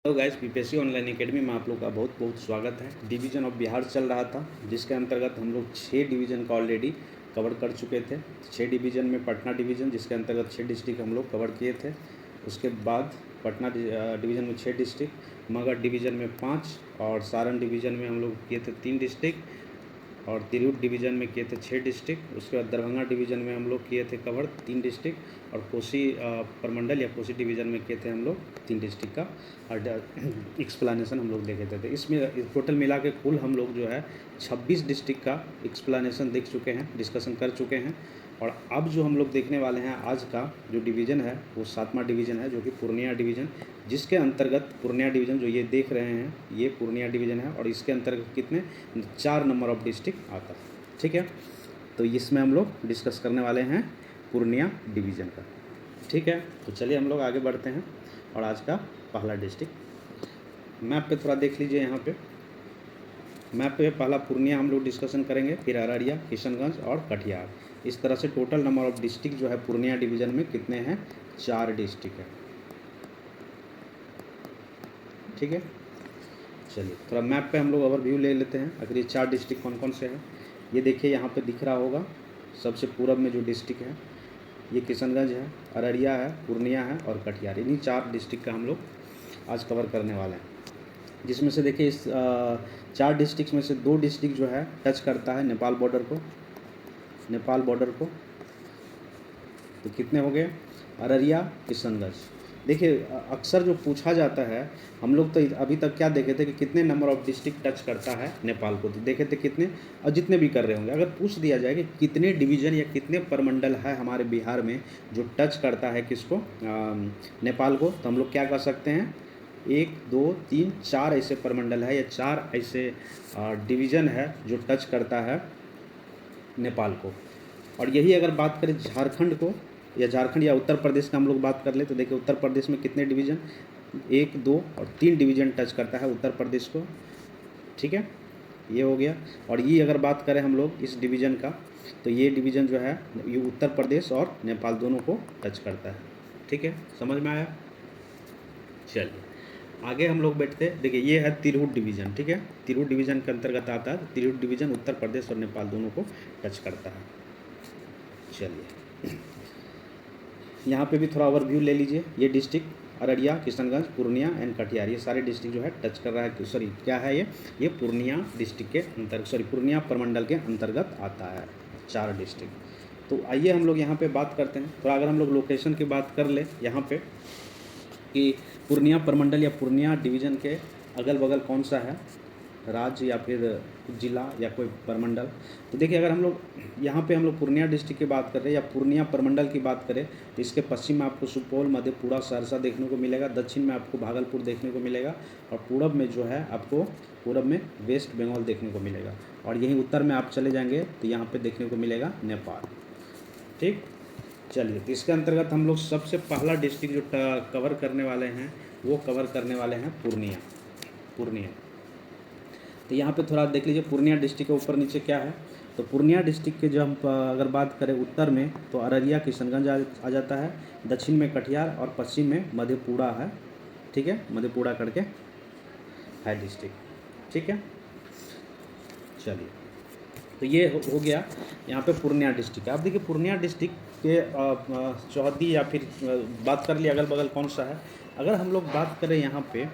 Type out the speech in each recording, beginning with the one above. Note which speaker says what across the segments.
Speaker 1: Hello guys, PPSC online academy में आप लोग का बहुत बहुत स्वागत है। डिवीज़न ऑफ बिहार चल रहा था, जिसके अंतर्गत हम लोग 6 डिवीज़न का ऑलरेडी कवर कर चुके थे। 6 डिवीज़न में पटना डिवीज़न, जिसके अंतर्गत 6 डिस्ट्रिक्ट हम लोग कवर किए थे। उसके बाद पटना डिवीज़न में 6 डिस्ट्रिक्ट, मगध डिवीज़न में 5 और सारण डिवीज़न में हम लोग किए थे 3 डिस्ट्रिक्ट और तिरहुत डिवीज़न में किए थे 6 डिस्ट्रिक्ट। उसके बाद दरभंगा डिवीज़न में हम लोग किए थे कवर 3 डिस्ट्रिक्ट और कोसी प्रमंडल या कोसी डिवीज़न में किए थे हम लोग 3 डिस्ट्रिक्ट का और एक्सप्लानेशन हम लोग देखे थे। इसमें टोटल मिला के कुल हम लोग जो है 26 डिस्ट्रिक्ट का एक्सप्लानेशन देख चुके हैं, डिस्कशन कर चुके हैं। और अब जो हम लोग देखने वाले हैं आज का जो डिवीज़न है वो 7वां डिवीज़न है, जो कि पूर्णिया डिवीज़न, जिसके अंतर्गत पूर्णिया डिवीज़न जो ये देख रहे हैं ये पूर्णिया डिवीज़न है और इसके अंतर्गत कितने 4 नंबर ऑफ डिस्ट्रिक्ट आता है। ठीक है, तो इसमें हम लोग डिस्कस करने वाले हैं पूर्णिया डिवीज़न का। ठीक है, तो चलिए हम लोग आगे बढ़ते हैं। और आज का पहला डिस्ट्रिक्ट मैप पे थोड़ा देख लीजिए। यहाँ पे मैप पे पहला पूर्णिया हम लोग डिस्कशन करेंगे, फिर अररिया, किशनगंज और कटिहार। इस तरह से टोटल नंबर ऑफ डिस्ट्रिक्ट जो है पूर्णिया डिवीज़न में कितने हैं, 4 डिस्ट्रिक्ट है। ठीक है, चलिए थोड़ा मैप पे हम लोग ओवरव्यू ले लेते हैं। अगर ये 4 डिस्ट्रिक्ट कौन कौन से हैं, ये देखिए यहाँ पे दिख रहा होगा। सबसे पूरब में जो डिस्ट्रिक्ट है ये किशनगंज है, अररिया है, पूर्णिया है और कटिहार। इन्हीं 4 डिस्ट्रिक्ट का हम लोग आज कवर करने वाले हैं, जिसमें से देखिए इस 4 डिस्ट्रिक्ट में से 2 डिस्ट्रिक्ट जो है टच करता है नेपाल बॉर्डर को। तो कितने हो गए, अररिया, किशनगंज। देखिए अक्सर जो पूछा जाता है, हम लोग तो अभी तक क्या देखे थे कि कितने नंबर ऑफ डिस्ट्रिक्ट टच करता है नेपाल को, तो देखे थे कितने, और जितने भी कर रहे होंगे। अगर पूछ दिया जाए कि कितने डिवीज़न या कितने प्रमंडल है हमारे बिहार में जो टच करता है किसको, नेपाल को, तो हम लोग क्या कर सकते हैं, 1 2 3 4 ऐसे प्रमंडल है या 4 ऐसे डिवीज़न है जो टच करता है नेपाल को। और यही अगर बात करें झारखंड को या झारखंड या उत्तर प्रदेश का हम लोग बात कर ले, तो देखिए उत्तर प्रदेश में कितने डिवीज़न, 1 2 और 3 डिवीज़न टच करता है उत्तर प्रदेश को। ठीक है, ये हो गया। और ये अगर बात करें हम लोग इस डिवीज़न का, तो ये डिवीज़न जो है ये उत्तर प्रदेश और नेपाल दोनों को टच करता है। ठीक है, समझ में आया। चलिए आगे हम लोग बैठते हैं। देखिए ये है तिरहुत डिवीज़न। ठीक है, तिरहुत डिवीज़न के अंतर्गत आता है। तिरहुत डिवीज़न उत्तर प्रदेश और नेपाल दोनों को टच करता है। चलिए यहाँ पे भी थोड़ा ओवरव्यू ले लीजिए। ये डिस्ट्रिक्ट अररिया, किशनगंज, पूर्णिया एंड कटिहार, ये सारे डिस्ट्रिक्ट जो है टच कर रहा है। सॉरी क्या है ये पूर्णिया डिस्ट्रिक्ट के अंतर्गत, सॉरी पूर्णिया प्रमंडल के अंतर्गत आता है 4 डिस्ट्रिक्ट। तो आइए हम लोग यहाँ पे बात करते हैं। तो अगर हम लोग लोकेशन की बात कर ले यहाँ पे कि पूर्णिया प्रमंडल या पूर्णिया डिवीज़न के अगल बगल कौन सा है राज्य या फिर जिला या कोई प्रमंडल, तो देखिए अगर हम लोग यहाँ पे हम लोग पूर्णिया डिस्ट्रिक्ट की बात कर रहे हैं या पूर्णिया प्रमंडल की बात करें, तो इसके पश्चिम में आपको सुपौल, मधेपुरा, सहरसा देखने को मिलेगा। दक्षिण में आपको भागलपुर देखने को मिलेगा और पूरब में जो है आपको पूरब में वेस्ट बंगाल देखने को मिलेगा। और यहीं उत्तर में आप चले जाएंगे तो यहाँ पर देखने को मिलेगा नेपाल। ठीक, चलिए तो इसके अंतर्गत हम लोग सबसे पहला डिस्ट्रिक्ट जो कवर करने वाले हैं वो कवर करने वाले हैं पूर्णिया। तो यहाँ पे थोड़ा देख लीजिए पूर्णिया डिस्ट्रिक्ट के ऊपर नीचे क्या है। तो पूर्णिया डिस्ट्रिक्ट के जो हम अगर बात करें उत्तर में तो अररिया, किशनगंज आ जाता है, दक्षिण में कटिहार और पश्चिम में मधेपुरा है। ठीक है, मधेपुरा करके है डिस्ट्रिक्ट। ठीक है, चलिए तो ये हो गया यहाँ पे पूर्णिया डिस्ट्रिक्ट। आप देखिए पूर्णिया डिस्ट्रिक्ट के चौहद्दी या फिर बात कर लिए अगल बगल कौन सा है। अगर हम लोग बात करें यहाँ पे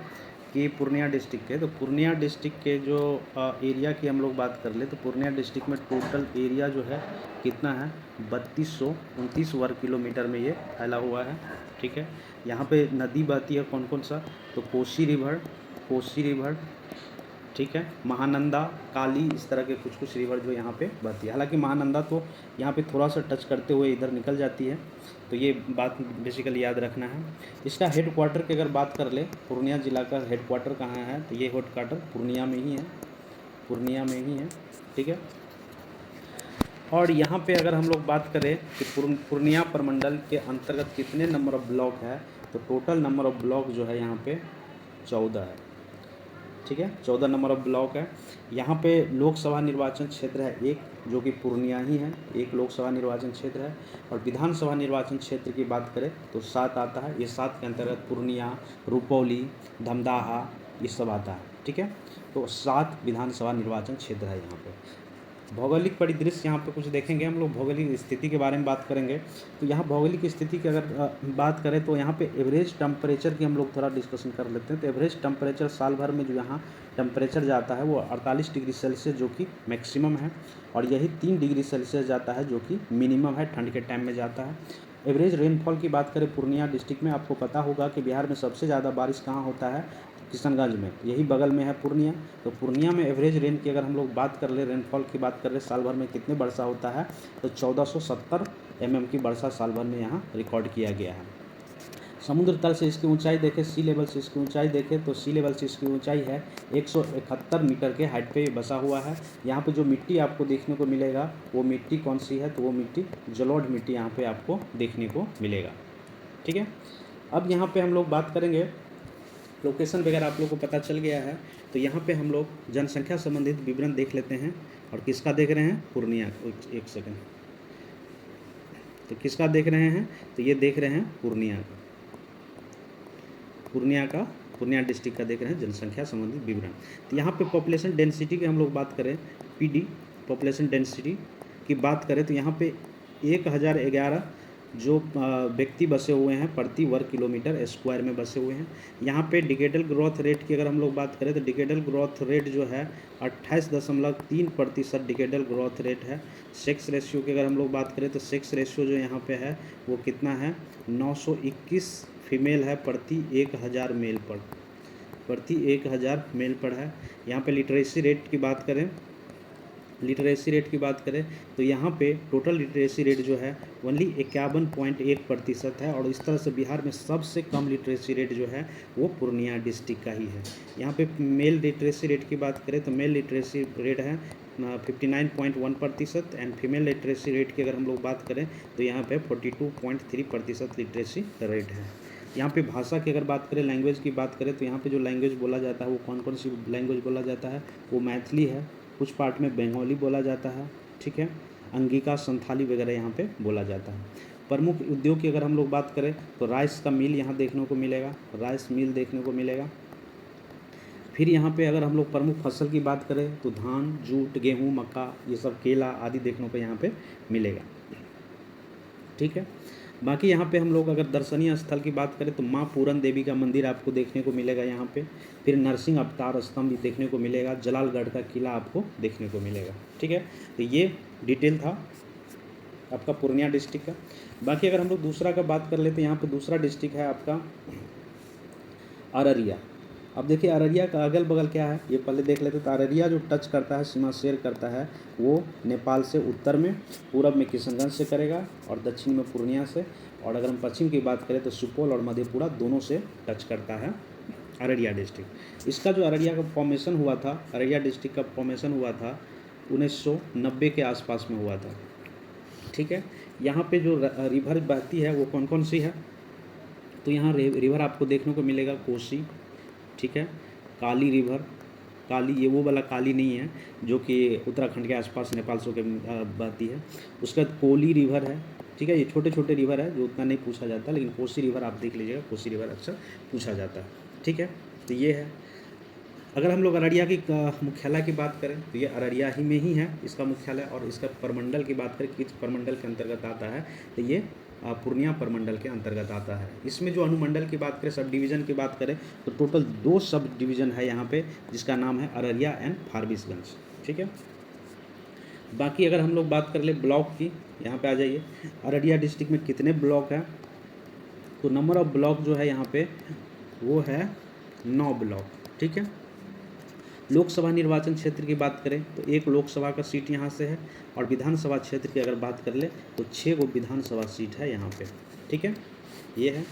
Speaker 1: कि पूर्णिया डिस्ट्रिक्ट के, तो पूर्णिया डिस्ट्रिक्ट के जो एरिया की हम लोग बात कर ले, तो पूर्णिया डिस्ट्रिक्ट में टोटल एरिया जो है कितना है, 3229 वर्ग किलोमीटर में ये फैला हुआ है। ठीक है, यहाँ पे नदी बहती है कौन कौन सा, तो कोसी रिवर, ठीक है, महानंदा, काली, इस तरह के कुछ रिवर जो यहाँ पे बहती है। हालांकि महानंदा तो यहाँ पे थोड़ा सा टच करते हुए इधर निकल जाती है, तो ये बात बेसिकली याद रखना है। इसका हेड क्वार्टर की अगर बात कर ले, पूर्णिया जिला का हेड क्वार्टर कहाँ है, तो ये हेड क्वार्टर पूर्णिया में ही है। ठीक है, और यहाँ पे अगर हम लोग बात करें कि पूर्णिया प्रमंडल के अंतर्गत कितने नंबर ऑफ ब्लॉक है, तो टोटल नंबर ऑफ ब्लॉक जो है यहाँ पे 14 है। ठीक है, 14 नंबर ऑफ ब्लॉक है। यहाँ पे लोकसभा निर्वाचन क्षेत्र है एक, जो कि पूर्णिया ही है, एक लोकसभा निर्वाचन क्षेत्र है। और विधानसभा निर्वाचन क्षेत्र की बात करें तो 7 आता है। ये 7 के अंतर्गत पूर्णिया, रुपौली, धमदाहा ये सब आता है। ठीक है, तो 7 विधानसभा निर्वाचन क्षेत्र है यहाँ पे। भौगोलिक परिदृश्य यहाँ पे कुछ देखेंगे हम लोग, भौगोलिक स्थिति के बारे में बात करेंगे। तो यहाँ भौगोलिक स्थिति की अगर बात करें तो यहाँ पे एवरेज टेम्परेचर की हम लोग थोड़ा डिस्कशन कर लेते हैं। तो एवरेज टेम्परेचर साल भर में जो यहाँ टेम्परेचर जाता है वो 48 डिग्री सेल्सियस जो कि मैक्सिमम है, और यही 3 डिग्री सेल्सियस जाता है जो कि मिनिमम है, ठंड के टाइम में जाता है। एवरेज रेनफॉल की बात करें पूर्णिया डिस्ट्रिक्ट में, आपको पता होगा कि बिहार में सबसे ज़्यादा बारिश कहाँ होता है, किशनगंज में, यही बगल में है पूर्णिया। तो पूर्णिया में एवरेज रेन की अगर हम लोग बात कर ले, रेनफॉल की बात कर ले साल भर में कितने वर्षा होता है, तो 1470 mm की वर्षा साल भर में यहाँ रिकॉर्ड किया गया है। समुद्र तल से इसकी ऊंचाई देखें, सी लेवल से इसकी ऊंचाई देखें तो सी लेवल से इसकी ऊंचाई है 171 मीटर के हाइट पे बसा हुआ है। यहाँ पे जो मिट्टी आपको देखने को मिलेगा वो मिट्टी कौन सी है, तो वो मिट्टी जलोढ़ मिट्टी यहाँ पे आपको देखने को मिलेगा। ठीक है, अब यहाँ पे हम लोग बात करेंगे, लोकेशन वगैरह आप लोग को पता चल गया है। तो यहाँ पे हम लोग जनसंख्या संबंधित विवरण देख लेते हैं। और किसका देख रहे हैं, पूर्णिया, एक सेकंड, तो किसका देख रहे हैं, तो ये देख रहे हैं पूर्णिया का, पूर्णिया डिस्ट्रिक्ट का देख रहे हैं जनसंख्या संबंधित विवरण। तो यहाँ पे पॉपुलेशन डेंसिटी की हम लोग बात करें, पीडी पॉपुलेशन डेंसिटी की बात करें तो यहाँ पे 1011 जो व्यक्ति बसे हुए हैं प्रति वर्ग किलोमीटर स्क्वायर में बसे हुए हैं। यहाँ पे डिकेडल ग्रोथ रेट की अगर हम लोग बात करें तो डिकेडल ग्रोथ रेट जो है 28.3% डिकेडल ग्रोथ रेट है। सेक्स रेशियो की अगर हम लोग बात करें तो सेक्स रेशियो जो यहाँ पे है वो कितना है, 921 फीमेल है प्रति 1000 मेल पर, प्रति 1000 मेल पर है। यहाँ पे लिटरेसी रेट की बात करें, तो यहाँ पे टोटल लिटरेसी रेट जो है ओनली 51.1% है। और इस तरह से बिहार में सबसे कम लिटरेसी रेट जो है वो पूर्णिया डिस्ट्रिक्ट का ही है। यहाँ पे मेल लिटरेसी रेट की बात करें तो मेल लिटरेसी रेट है 59.1% एंड फीमेल लिटरेसी रेट की अगर हम लोग बात करें तो यहाँ पे 42.3% लिटरेसी रेट है। यहाँ पे भाषा की अगर बात करें, लैंग्वेज की बात करें तो यहाँ पे जो लैंग्वेज बोला जाता है वो कौन कौन सी लैंग्वेज बोला जाता है, वो मैथिली है, कुछ पार्ट में बंगाली बोला जाता है। ठीक है, अंगिका, संथाली वगैरह यहाँ पे बोला जाता है। प्रमुख उद्योग की अगर हम लोग बात करें तो राइस का मिल यहाँ देखने को मिलेगा, राइस मिल देखने को मिलेगा। फिर यहाँ पे अगर हम लोग प्रमुख फसल की बात करें तो धान, जूट, गेहूँ, मक्का, ये सब, केला आदि देखने को यहाँ पे मिलेगा। ठीक है, बाकी यहाँ पे हम लोग अगर दर्शनीय स्थल की बात करें तो माँ पूरन देवी का मंदिर आपको देखने को मिलेगा यहाँ पे। फिर नरसिंह अवतार स्तंभ भी देखने को मिलेगा, जलालगढ़ का किला आपको देखने को मिलेगा। ठीक है, तो ये डिटेल था आपका पूर्णिया डिस्ट्रिक्ट का। बाकी अगर हम लोग दूसरा का बात कर लेते हैं, यहाँ पे दूसरा डिस्ट्रिक्ट है आपका अररिया। अब देखिए अररिया का अगल बगल क्या है ये पहले देख लेते हैं। तो अररिया जो टच करता है, सीमा शेयर करता है, वो नेपाल से उत्तर में, पूरब में किशनगंज से करेगा और दक्षिण में पूर्णिया से। और अगर हम पश्चिम की बात करें तो सुपौल और मधेपुरा दोनों से टच करता है अररिया डिस्ट्रिक्ट। इसका जो अररिया का फॉर्मेशन हुआ था, अररिया डिस्ट्रिक्ट का फॉर्मेशन हुआ था 1990 के आसपास में हुआ था। ठीक है, यहाँ पे जो रिवर बहती है वो कौन कौन सी है, तो यहाँ रिवर आपको देखने को मिलेगा कोसी, ठीक है, काली रिवर, काली ये वो वाला काली नहीं है जो कि उत्तराखंड के आसपास नेपाल से बहती है। उसके बाद कोली रिवर है। ठीक है, ये छोटे छोटे रिवर है जो उतना नहीं पूछा जाता, लेकिन कोसी रिवर आप देख लीजिएगा, कोसी रिवर अक्सर पूछा जाता है। ठीक है, तो ये है। अगर हम लोग अररिया की मुख्यालय की बात करें तो ये अररिया ही में ही है इसका मुख्यालय। और इसका प्रमंडल की बात करें किस प्रमंडल के अंतर्गत आता है, तो ये पूर्णिया प्रमंडल के अंतर्गत आता है। इसमें जो अनुमंडल की बात करें, सब डिवीज़न की बात करें तो टोटल 2 सब डिवीज़न है यहाँ पे, जिसका नाम है अररिया एंड फारबिसगंज। ठीक है, बाकी अगर हम लोग बात कर ले ब्लॉक की, यहाँ पे आ जाइए। अररिया डिस्ट्रिक्ट में कितने ब्लॉक हैं, तो नंबर ऑफ ब्लॉक जो है यहाँ पे वो है 9 ब्लॉक। ठीक है, लोकसभा निर्वाचन क्षेत्र की बात करें तो 1 लोकसभा का सीट यहाँ से है। और विधानसभा क्षेत्र की अगर बात कर ले तो 6 गो विधानसभा सीट है यहाँ पे। ठीक है, ये है।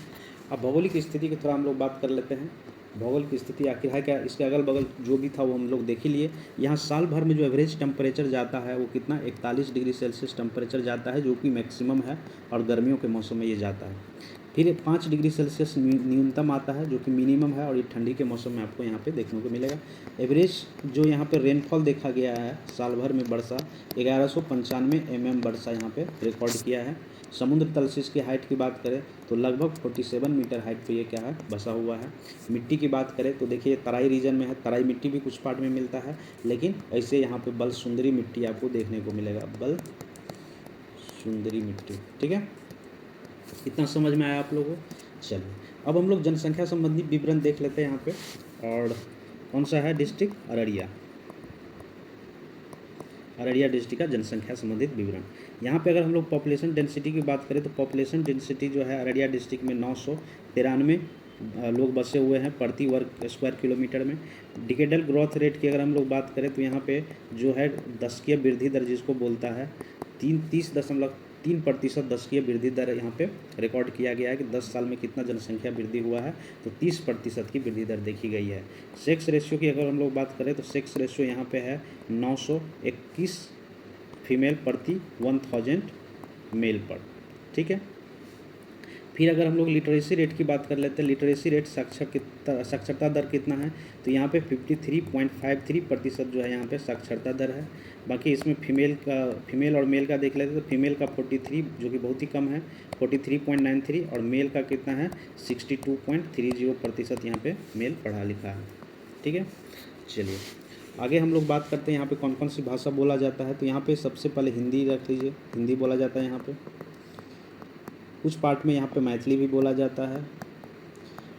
Speaker 1: अब भौगोलिक स्थिति की थोड़ा हम लोग बात कर लेते हैं। भौगोलिक स्थिति आखिर है क्या, इसके अगल बगल जो भी था वो हम लोग देख ही लिए। यहाँ साल भर में जो एवरेज टेम्परेचर जाता है वो कितना, 41 डिग्री सेल्सियस टेम्परेचर जाता है, जो कि मैक्सिमम है। और गर्मियों के मौसम में ये जाता है। फिर 5 डिग्री सेल्सियस न्यूनतम आता है जो कि मिनिमम है, और ये ठंडी के मौसम में आपको यहाँ पे देखने को मिलेगा। एवरेज जो यहाँ पे रेनफॉल देखा गया है साल भर में वर्षा 1195 mm वर्षा यहाँ पे रिकॉर्ड किया है। समुद्र तल से इसकी हाइट की बात करें तो लगभग 47 मीटर हाइट पे ये क्या है, बसा हुआ है। मिट्टी की बात करें तो देखिए तराई रीजन में है, तराई मिट्टी भी कुछ पार्ट में मिलता है, लेकिन ऐसे यहाँ पे बल सुंदरी मिट्टी आपको देखने को मिलेगा, बल सुंदरी मिट्टी। ठीक है, इतना समझ में आया आप लोगों को। चलिए अब हम लोग जनसंख्या संबंधी विवरण देख लेते हैं यहाँ पे, और कौन सा है डिस्ट्रिक्ट, अररिया। अररिया डिस्ट्रिक्ट का जनसंख्या संबंधित विवरण। यहाँ पे अगर हम लोग पॉपुलेशन डेंसिटी की बात करें तो पॉपुलेशन डेंसिटी जो है अररिया डिस्ट्रिक्ट में 993 लोग बसे हुए हैं प्रति वर्ग स्क्वायर किलोमीटर में। डिकेडल ग्रोथ रेट की अगर हम लोग बात करें तो यहाँ पे जो है दशकीय वृद्धि दर जिसको बोलता है 30.3% दशकीय वृद्धि दर यहाँ पे रिकॉर्ड किया गया है कि 10 साल में कितना जनसंख्या वृद्धि हुआ है, तो 30% की वृद्धि दर देखी गई है। सेक्स रेशियो की अगर हम लोग बात करें तो सेक्स रेशियो यहाँ पे है 921 फीमेल प्रति 1000 मेल पर। ठीक है, फिर अगर हम लोग लिटरेसी रेट की बात कर लेते हैं, लिटरेसी रेट साक्षरता दर कितना है, तो यहाँ पे 53.53% जो है यहाँ पे साक्षरता दर है। बाकी इसमें फीमेल और मेल का देख लेते हैं तो फीमेल का 43 जो कि बहुत ही कम है 43.93, और मेल का कितना है 62.30% यहाँ पे मेल पढ़ा लिखा है। ठीक है, चलिए आगे हम लोग बात करते हैं यहाँ पे कौन कौन सी भाषा बोला जाता है। तो यहाँ पे सबसे पहले हिंदी रख लीजिए, हिंदी बोला जाता है यहाँ पे। कुछ पार्ट में यहाँ पे मैथिली भी बोला जाता है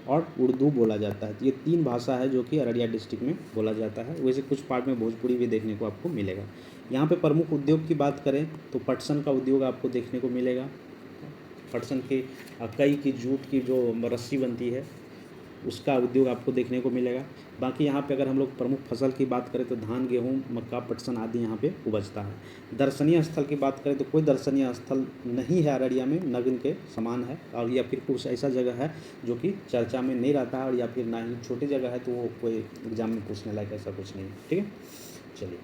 Speaker 1: और उर्दू बोला जाता है। तो ये 3 भाषा है जो कि अररिया डिस्ट्रिक्ट में बोला जाता है। वैसे कुछ पार्ट में भोजपुरी भी देखने को आपको मिलेगा। यहाँ पे प्रमुख उद्योग की बात करें तो पटसन का उद्योग आपको देखने को मिलेगा। पटसन की कई की जूट की जो रस्सी बनती है उसका उद्योग आपको देखने को मिलेगा। बाकी यहाँ पे अगर हम लोग प्रमुख फसल की बात करें तो धान, गेहूँ, मक्का, पटसन आदि यहाँ पे उपजता है। दर्शनीय स्थल की बात करें तो कोई दर्शनीय स्थल नहीं है अररिया में, नगन के समान है, और या फिर कुछ ऐसा जगह है जो कि चर्चा में नहीं रहता है, और या फिर ना ही छोटी जगह है तो वो कोई एग्जाम में पूछने लायक ऐसा कुछ नहीं है। ठीक है, चलिए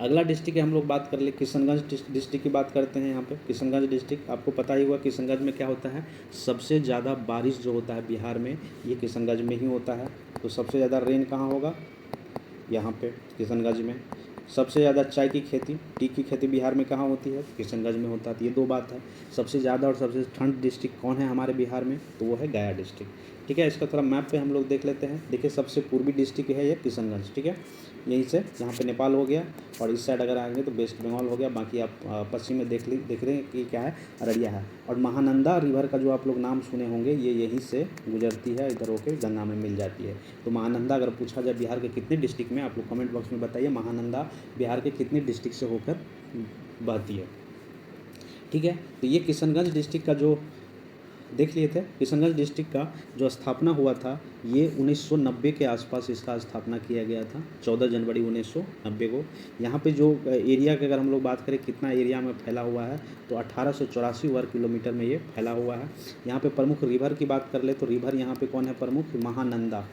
Speaker 1: अगला डिस्ट्रिक्ट हम लोग बात कर ले, किशनगंज डिस्ट्रिक्ट की बात करते हैं। यहाँ पे किशनगंज डिस्ट्रिक्ट आपको पता ही होगा किशनगंज में क्या होता है, सबसे ज़्यादा बारिश जो होता है बिहार में ये किशनगंज में ही होता है। तो सबसे ज़्यादा रेन कहाँ होगा, यहाँ पे किशनगंज में। सबसे ज़्यादा चाय की खेती, टी की खेती बिहार में कहाँ होती है, किशनगंज में होता है। तो ये 2 बात है। सबसे ज़्यादा और सबसे ठंड डिस्ट्रिक्ट कौन है हमारे बिहार में, तो वो है गया डिस्ट्रिक्ट। ठीक है, इसका थोड़ा मैप पे हम लोग देख लेते हैं। देखिए सबसे पूर्वी डिस्ट्रिक्ट है ये किशनगंज। ठीक है, यहीं से यहाँ पे नेपाल हो गया, और इस साइड अगर आएंगे तो वेस्ट बंगाल हो गया। बाकी आप पश्चिम में देख रहे हैं कि क्या है, अररिया है। और महानंदा रिवर का जो आप लोग नाम सुने होंगे ये यहीं से गुजरती है, इधर होकर गंगा में मिल जाती है। तो महानंदा अगर पूछा जाए बिहार के कितने डिस्ट्रिक्ट में, आप लोग कमेंट बॉक्स में बताइए महानंदा बिहार के कितने डिस्ट्रिक्ट से होकर बहती है। ठीक है, तो ये किशनगंज डिस्ट्रिक्ट का जो देख लिए थे, किशनगंज डिस्ट्रिक्ट का जो स्थापना हुआ था ये 1990 के आसपास इसका स्थापना किया गया था, 14 जनवरी 1990 को। यहाँ पे जो एरिया की अगर हम लोग बात करें कितना एरिया में फैला हुआ है, तो 1884 वर्ग किलोमीटर में ये फैला हुआ है। यहाँ पे प्रमुख रिवर की बात कर ले तो रिवर यहाँ पे कौन है प्रमुख, महानंदा।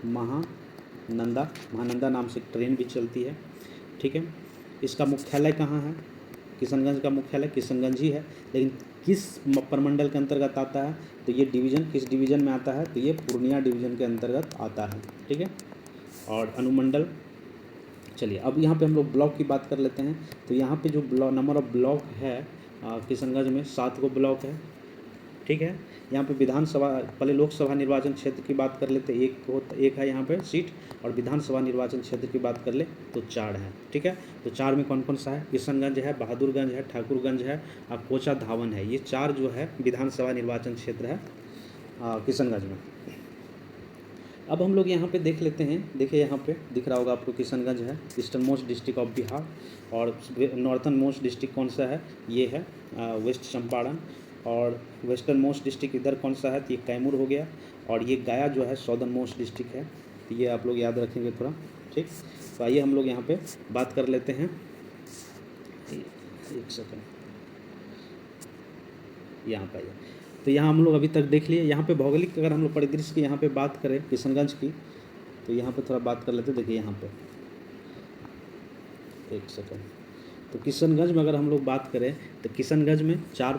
Speaker 1: महानंदा नाम से ट्रेन भी चलती है। ठीक है, इसका मुख्यालय कहाँ है, किशनगंज का मुख्यालय किशनगंज ही है, लेकिन किस प्रमंडल के अंतर्गत आता है, तो ये डिवीज़न किस डिवीज़न में आता है, तो ये पूर्णिया डिवीज़न के अंतर्गत आता है। ठीक है, और अनुमंडल। चलिए अब यहाँ पे हम लोग ब्लॉक की बात कर लेते हैं। तो यहाँ पे जो नंबर ऑफ ब्लॉक है किशनगंज में 7 गो ब्लॉक है। ठीक है, यहाँ पे विधानसभा, पहले लोकसभा निर्वाचन क्षेत्र की बात कर लेते, एक है यहाँ पे सीट, और विधानसभा निर्वाचन क्षेत्र की बात कर ले तो 4 है। ठीक है, तो 4 में कौन कौन सा है, किशनगंज है, बहादुरगंज है, ठाकुरगंज है और कोचा धावन है। ये 4 जो है विधानसभा निर्वाचन क्षेत्र है किशनगंज में। अब हम लोग यहाँ पे देख लेते हैं, देखिए यहाँ पे दिख रहा होगा आपको किशनगंज है eastern most district of Bihar, और नॉर्थन मोस्ट डिस्ट्रिक्ट कौन सा है, ये है वेस्ट चंपारण, और वेस्टर्न मोस्ट डिस्ट्रिक्ट इधर कौन सा है, तो ये कैमूर हो गया, और ये गया जो है साउदर्न मोस्ट डिस्ट्रिक्ट है। तो ये आप लोग याद रखेंगे थोड़ा। ठीक, तो आइए हम लोग यहाँ पे बात कर लेते हैं। एक सेकंड, यहाँ पर आइए। तो यहाँ हम लोग अभी तक देख लिए। यहाँ पे भौगोलिक अगर हम लोग परिदृश्य की यहाँ पे बात करें किशनगंज की, तो यहाँ पे थोड़ा बात कर लेते हैं। देखिए यहाँ पे एक सेकंड, तो किशनगंज में अगर हम लोग बात करें तो किशनगंज में 4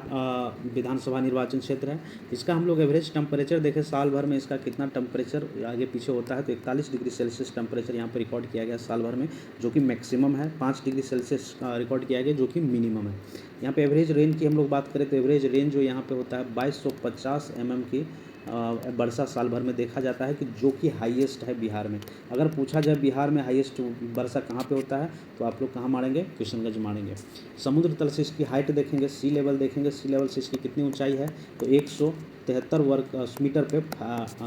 Speaker 1: विधानसभा निर्वाचन क्षेत्र है। इसका हम लोग एवरेज टेम्परेचर देखें साल भर में इसका कितना टेम्परेचर आगे पीछे होता है, तो 41 डिग्री सेल्सियस टेम्परेचर यहाँ पर रिकॉर्ड किया गया साल भर में, जो कि मैक्सिमम है। 5 डिग्री सेल्सियस रिकॉर्ड किया गया जो कि मिनिमम है। यहाँ पे एवरेज रेंज की हम लोग बात करें तो एवरेज रेंज जो यहाँ पे होता है 2250 mm की वर्षा साल भर में देखा जाता है, कि जो कि हाईएस्ट है बिहार में। अगर पूछा जाए बिहार में हाईएस्ट वर्षा कहाँ पे होता है, तो आप लोग कहाँ मारेंगे, किशनगंज मारेंगे। समुद्र तल से इसकी हाइट देखेंगे, सी लेवल देखेंगे, सी लेवल से इसकी कितनी ऊंचाई है, तो 173 वर्ग मीटर पे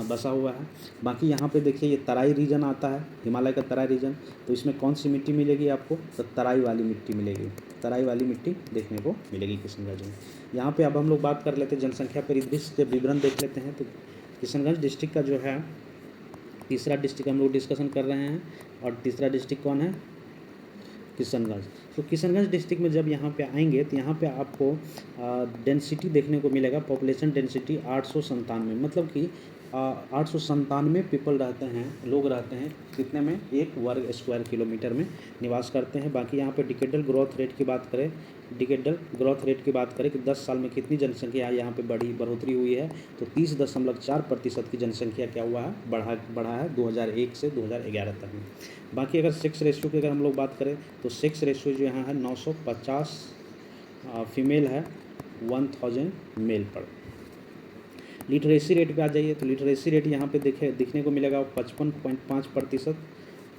Speaker 1: बसा हुआ है। बाकी यहाँ पे देखिए ये तराई रीजन आता है, हिमालय का तराई रीजन, तो इसमें कौन सी मिट्टी मिलेगी आपको, तो तराई वाली मिट्टी मिलेगी, तराई वाली मिट्टी देखने को मिलेगी किशनगंज में। यहाँ पे अब हम लोग बात कर लेते हैं जनसंख्या परिदृश्य के विवरण देख लेते हैं। तो किशनगंज डिस्ट्रिक्ट का जो है तीसरा डिस्ट्रिक्ट हम लोग डिस्कशन कर रहे हैं, और तीसरा डिस्ट्रिक्ट कौन है, किशनगंज। तो किशनगंज डिस्ट्रिक्ट में जब यहाँ पे आएंगे तो यहाँ पे आपको डेंसिटी देखने को मिलेगा, पॉपुलेशन डेंसिटी 897, मतलब कि 897 पीपल रहते हैं, लोग रहते हैं कितने में, 1 वर्ग स्क्वायर किलोमीटर में निवास करते हैं। बाकी यहाँ पे डिकेडल ग्रोथ रेट की बात करें, डिकेडल ग्रोथ रेट की बात करें कि 10 साल में कितनी जनसंख्या यहाँ पे बढ़ोतरी हुई है, तो 30.4% की जनसंख्या क्या हुआ है, बढ़ा है 2001 से 2011 तक में। बाकी अगर सेक्स रेशियो की अगर हम लोग बात करें तो सेक्स रेशियो जो यहाँ है 950 फीमेल है 1000 मेल पर। लिटरेसी रेट पे आ जाइए तो लिटरेसी रेट यहाँ पे दिखने को मिलेगा 55.5%,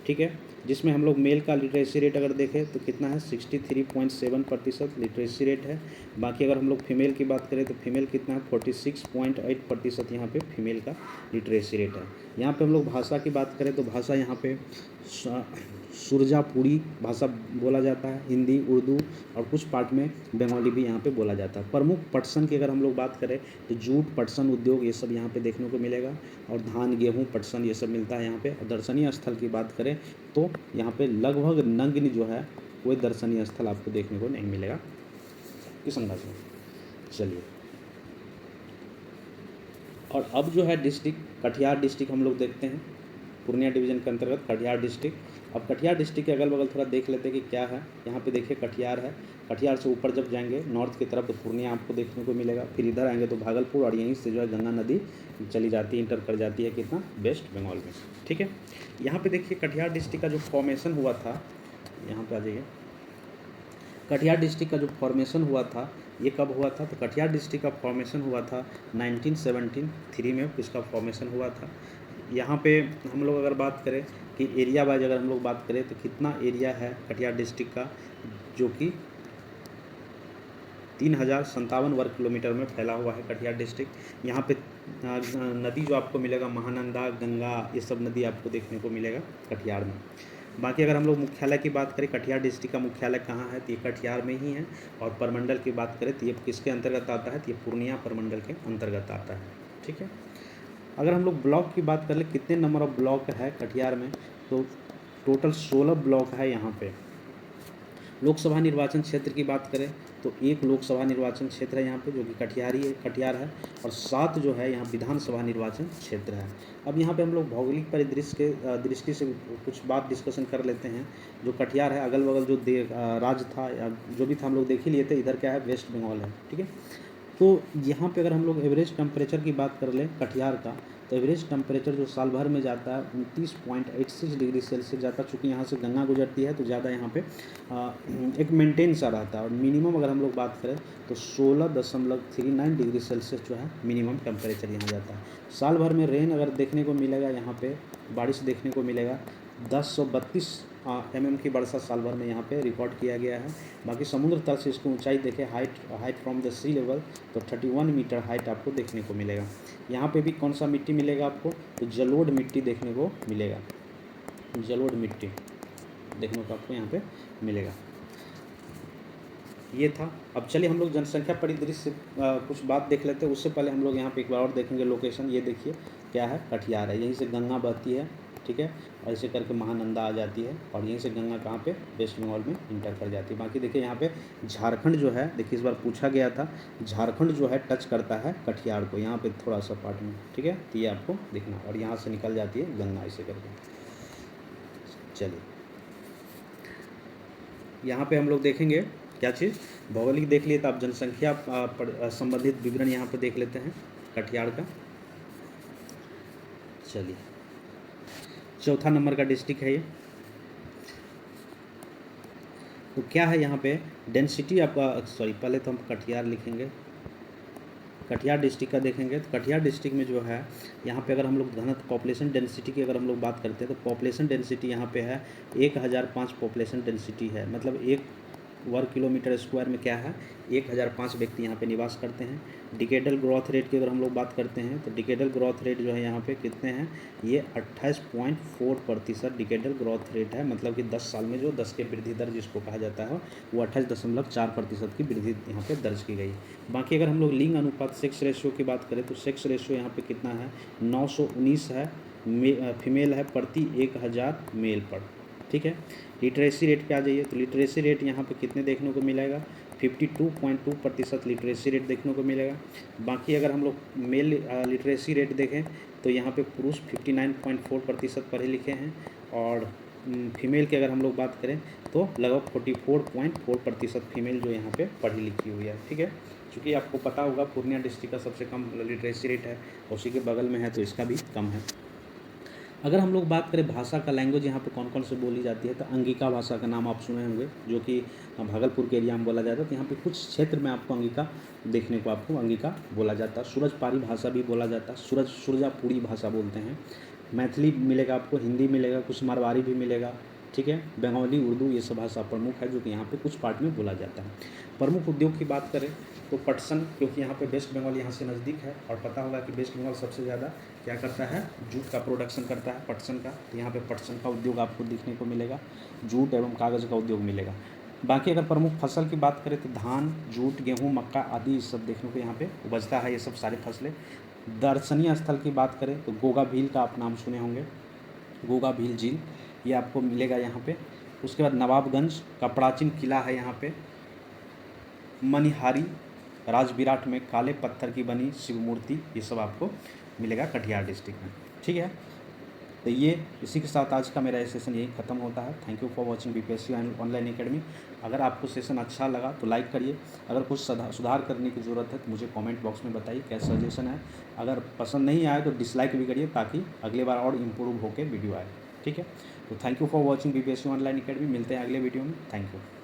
Speaker 1: ठीक है, जिसमें हम लोग मेल का लिटरेसी रेट अगर देखें तो कितना है 63.7% लिटरेसी रेट है। बाकी अगर हम लोग फीमेल की बात करें तो फीमेल कितना है 46.8% यहाँ पे फीमेल का लिटरेसी रेट है। यहाँ पे हम लोग भाषा की बात करें तो भाषा यहाँ पे सुरजापुरी भाषा बोला जाता है, हिंदी, उर्दू और कुछ पार्ट में बंगाली भी यहाँ पे बोला जाता है। प्रमुख पटसन की अगर हम लोग बात करें तो जूट, पटसन उद्योग ये सब यहाँ पे देखने को मिलेगा, और धान, गेहूँ, पटसन ये सब मिलता है यहाँ पे। दर्शनीय स्थल की बात करें तो यहाँ पे लगभग नग्न जो है कोई दर्शनीय स्थल आपको देखने को नहीं मिलेगा किशनगंज में। चलिए, और अब जो है डिस्ट्रिक्ट कटिहार डिस्ट्रिक्ट हम लोग देखते हैं, पूर्णिया डिवीज़न के अंतर्गत कटिहार डिस्ट्रिक्ट। अब कटिहार डिस्ट्रिक्ट के अगल बगल थोड़ा देख लेते हैं कि क्या है। यहाँ पे देखिए कटिहार है, कटिहार से ऊपर जब जाएंगे नॉर्थ की तरफ तो पूर्णिया आपको देखने को मिलेगा, फिर इधर आएंगे तो भागलपुर, और यहीं से जो है गंगा नदी चली जाती है, इंटर कर जाती है कितना, वेस्ट बंगाल में, ठीक है। यहाँ पे देखिए कटिहार डिस्ट्रिक्ट का जो फॉर्मेशन हुआ था, यहाँ पे आ जाइए, कटिहार डिस्ट्रिक्ट का जो फॉर्मेशन हुआ था ये कब हुआ था, तो कटिहार डिस्ट्रिक्ट का फॉर्मेशन हुआ था 1973 में, इसका फॉर्मेशन हुआ था। यहाँ पे हम लोग अगर बात करें कि एरिया वाइज अगर हम लोग बात करें तो कितना एरिया है कटिहार डिस्ट्रिक्ट का, जो कि 3057 वर्ग किलोमीटर में फैला हुआ है कटिहार डिस्ट्रिक्ट। यहाँ पे नदी जो आपको मिलेगा महानंदा, गंगा, ये सब नदी आपको देखने को मिलेगा कटिहार में। बाकी अगर हम लोग मुख्यालय की बात करें, कटिहार डिस्ट्रिक्ट का मुख्यालय कहाँ है, तो ये कटिहार में ही है। और प्रमंडल की बात करें तो ये किसके अंतर्गत आता है, तो ये पूर्णिया प्रमंडल के अंतर्गत आता है, ठीक है। अगर हम लोग ब्लॉक की बात कर ले, कितने नंबर ऑफ ब्लॉक है कटिहार में, तो टोटल 16 ब्लॉक है यहाँ पे। लोकसभा निर्वाचन क्षेत्र की बात करें तो 1 लोकसभा निर्वाचन क्षेत्र है यहाँ पे, जो कि कटिहार है, और 7 जो है यहाँ विधानसभा निर्वाचन क्षेत्र है। अब यहाँ पे हम लोग भौगोलिक परिदृश्य के दृष्टि से कुछ बात डिस्कशन कर लेते हैं। जो कटिहार है, अगल बगल जो राज्य था या जो भी था हम लोग देख ही लिए थे, इधर क्या है, वेस्ट बंगाल है, ठीक है। तो यहाँ पे अगर हम लोग एवरेज टेम्परेचर की बात कर लें कटिहार का, तो एवरेज टेम्परेचर जो साल भर में जाता है 29.86 डिग्री सेल्सियस जाता है। चूँकि यहाँ से गंगा गुजरती है तो ज़्यादा यहाँ पे एक मेंटेन सा रहता है। और मिनिमम अगर हम लोग बात करें तो 16.39 डिग्री सेल्सियस जो है मिनिमम टेम्परेचर यहाँ जाता है। साल भर में रेन अगर देखने को मिलेगा, यहाँ पे बारिश देखने को मिलेगा 1032 mm की वर्षा साल भर में यहाँ पे रिकॉर्ड किया गया है। बाकी समुद्र तल से इसको ऊंचाई देखें, height from the sea level, तो 31 मीटर हाइट आपको देखने को मिलेगा। यहाँ पे भी कौन सा मिट्टी मिलेगा आपको, तो जलोढ़ मिट्टी देखने को मिलेगा, जलोढ़ मिट्टी देखने को आपको यहाँ पे मिलेगा। ये था। अब चलिए हम लोग जनसंख्या परिदृश्य से कुछ बात देख लेते हैं। उससे पहले हम लोग यहाँ पे एक बार और देखेंगे लोकेशन। ये देखिए क्या है, कटिहार है, यहीं से गंगा बहती है, ठीक है, और ऐसे करके महानंदा आ जाती है, और यहीं से गंगा कहाँ पे, वेस्ट बंगाल में इंटर कर जाती है। बाकी देखिए यहाँ पे झारखंड जो है, देखिए इस बार पूछा गया था, झारखंड जो है टच करता है कटिहार को, यहाँ पे थोड़ा सा पार्ट में, ठीक है, तो ये आपको दिखना, और यहाँ से निकल जाती है गंगा ऐसे करके। चलिए यहाँ पे हम लोग देखेंगे क्या चीज़, भौगोलिक देख लिए तो आप जनसंख्या संबंधित विवरण यहाँ पे देख लेते हैं कटिहार का। चलिए, चौथा नंबर का डिस्ट्रिक्ट है ये। तो क्या है यहाँ पे डेंसिटी आपका, सॉरी पहले तो हम कटिहार लिखेंगे। कटिहार डिस्ट्रिक्ट का देखेंगे तो कटिहार डिस्ट्रिक्ट में जो है यहाँ पे अगर हम लोग घनत्व पॉपुलेशन डेंसिटी की अगर हम लोग बात करते हैं तो पॉपुलेशन डेंसिटी यहाँ पे है 1005 पॉपुलेशन डेंसिटी है। मतलब 1 वर्ग किलोमीटर स्क्वायर में क्या है 1005 व्यक्ति यहाँ पे निवास करते हैं। डिकेडल ग्रोथ रेट की अगर हम लोग बात करते हैं तो डिकेडल ग्रोथ रेट जो है यहाँ पे कितने हैं, ये 28.4% डिकेडल ग्रोथ रेट है। मतलब कि 10 साल में जो 10 के वृद्धि दर जिसको कहा जाता है वो 28.4% की वृद्धि यहाँ पे दर्ज की गई। बाकी अगर हम लोग लिंग अनुपात सेक्स रेशियो की बात करें तो सेक्स रेशियो यहाँ पे कितना है 919 है, फीमेल है प्रति 1000 मेल पर। ठीक है। लिटरेसी रेट पे आ जाइए तो लिटरेसी रेट यहाँ पे कितने देखने को मिलेगा 52.2% लिटरेसी रेट देखने को मिलेगा। बाकी अगर हम लोग मेल लिटरेसी रेट देखें तो यहाँ पे पुरुष 59.4% पढ़े लिखे हैं और फीमेल की अगर हम लोग बात करें तो लगभग 44.4% फीमेल जो यहाँ पे पढ़ी लिखी हुई है। ठीक है। चूँकि आपको पता होगा पूर्णिया डिस्ट्रिक्ट का सबसे कम लिटरेसी रेट है, उसी के बगल में है तो इसका भी कम है। अगर हम लोग बात करें भाषा का लैंग्वेज यहाँ पे कौन कौन से बोली जाती है तो अंगिका भाषा का नाम आप सुने होंगे जो कि भागलपुर के एरिया में बोला जाता है। तो यहाँ पे कुछ क्षेत्र में आपको अंगिका देखने को आपको अंगिका बोला जाता है। सूरजपारी भाषा भी बोला जाता है, सुरजापुरी भाषा बोलते हैं। मैथिली मिलेगा आपको, हिंदी मिलेगा, कुछ मारवाड़ी भी मिलेगा। ठीक है। बंगाली, उर्दू ये सब भाषा प्रमुख है जो कि यहाँ पे कुछ पार्ट में बोला जाता है। प्रमुख उद्योग की बात करें तो पटसन, क्योंकि यहाँ पे वेस्ट बंगाल यहाँ से नज़दीक है और पता होगा कि वेस्ट बंगाल सबसे ज़्यादा क्या करता है, जूट का प्रोडक्शन करता है पटसन का। तो यहाँ पे पटसन का उद्योग आपको देखने को मिलेगा, जूट एवं कागज़ का उद्योग मिलेगा। बाकी अगर प्रमुख फसल की बात करें तो धान, जूट, गेहूँ, मक्का आदि ये सब देखने को यहाँ पे उपजता है, ये सब सारी फसलें। दर्शनीय स्थल की बात करें तो गोगा भील का आप नाम सुने होंगे, गोगा भील झील ये आपको मिलेगा यहाँ पे। उसके बाद नवाबगंज का प्राचीन किला है यहाँ पे। मनिहारी राजविराट में काले पत्थर की बनी शिव मूर्ति, ये सब आपको मिलेगा कटिहार डिस्ट्रिक्ट में। ठीक है। तो ये इसी के साथ आज का मेरा सेशन यही ख़त्म होता है। Thank you for watching BPSC online academy. अगर आपको सेशन अच्छा लगा तो लाइक करिए, अगर कुछ सुधार करने की ज़रूरत है तो मुझे कमेंट बॉक्स में बताइए क्या सजेशन है। अगर पसंद नहीं आए तो डिसलाइक भी करिए ताकि अगली बार और इम्प्रूव होकर वीडियो आए। ठीक है। तो thank you for watching BPSC online academy. मिलते हैं अगले वीडियो में। Thank you.